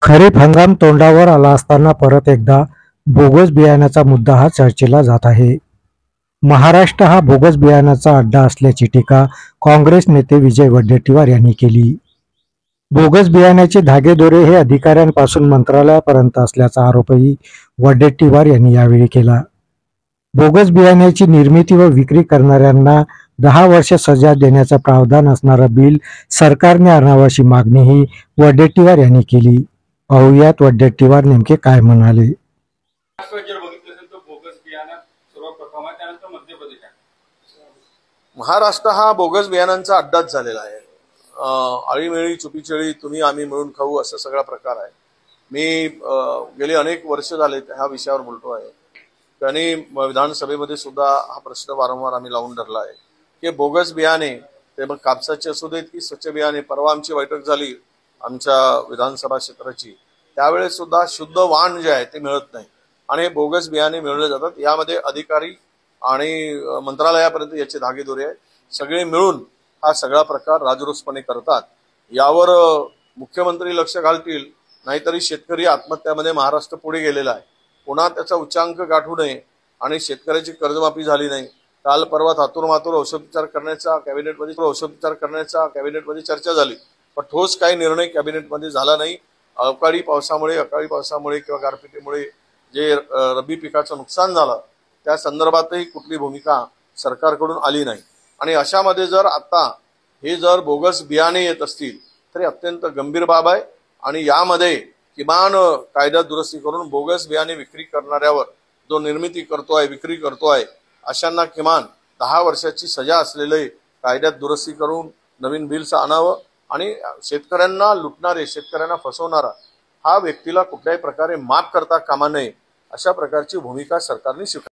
खरीप हंगाम तोंडावर आला असताना परत एकदा बोगस बियाण्याचा मुद्दा हा चर्चेला जात आहे. महाराष्ट्र हा बोगस बियाण्याचा अड्डा असल्याची टीका काँग्रेस नेते विजय वडेट्टीवार यांनी केली. बोगस बियाण्याचे धागेदोरे हे अधिकाऱ्यांपासून मंत्रालयापर्यंत असल्याचा आरोपही वडेट्टीवार यांनी यावेळी केला. बोगस बियाण्याची निर्मिती व विक्री करणाऱ्यांना 10 वर्ष सजा देण्याचं प्रावधान असणारं बिल सरकारने आणावं अशी मागणीही वडेट्टीवार यांनी केली. पाहुयात वडेट्टीवार नेमके काय म्हणाले. महाराष्ट्र हा बोगस बियाणांचा अड्डाच झालेला आहे. आळीमेळी चुपीचेळी तुम्ही आम्ही मिळून खाऊ असा सगळा प्रकार आहे. मी गेली अनेक वर्ष झाले ह्या विषयावर बोलतो आहे. त्यांनी विधानसभेमध्ये सुद्धा हा प्रश्न वारंवार आम्ही लावून धरला आहे की बोगस बियाणे ते मग कापसाचे असू देत की स्वच्छ बियाणे. परवा आमची बैठक झाली आमच्या विधानसभा क्षेत्राची, त्यावेळेस सुद्धा शुद्ध वाण जे आहे ते मिळत नाही आणि बोगस बियाणे मिळवले जातात. यामध्ये अधिकारी आणि मंत्रालयापर्यंत याचे धागेदोरे आहेत. सगळे मिळून हा सगळा प्रकार राजरोसपणे करतात. यावर मुख्यमंत्री लक्ष घालतील, नाहीतरी शेतकरी आत्महत्यामध्ये महाराष्ट्र पुढे गेलेला आहे. पुन्हा त्याचा उच्चांक गाठू नये आणि शेतकऱ्याची कर्जमाफी झाली नाही. काल परवा थातूरमातूर औषधोपचार करण्याचा कॅबिनेटमध्ये चर्चा झाली, पण ठोस काही निर्णय कॅबिनेटमध्ये झाला नाही. अकाळी पावसामुळे किंवा गारपिटीमुळे जे रब्बी पिकाचं नुकसान झालं त्या संदर्भातही कुठली भूमिका सरकारकडून आली नाही. आणि अशामध्ये जर आता हे जर बोगस बियाणे येत असतील तरी अत्यंत गंभीर बाब आहे. आणि यामध्ये किमान कायद्यात दुरुस्ती करून बोगस बियाणे विक्री करणाऱ्यावर जो निर्मिती करतोय विक्री करतोय अशांना किमान 10 वर्षाची सजा असलेले कायद्यात दुरुस्ती करून नवीन बिल्स आणावं आणि शेतकऱ्यांना लुटणारे शेतकऱ्यांना फसवणारा हा व्यक्तीला कुठल्याही प्रकारे माफ करता कामा नये अशा प्रकारची भूमिका सरकारने स्वीकारली.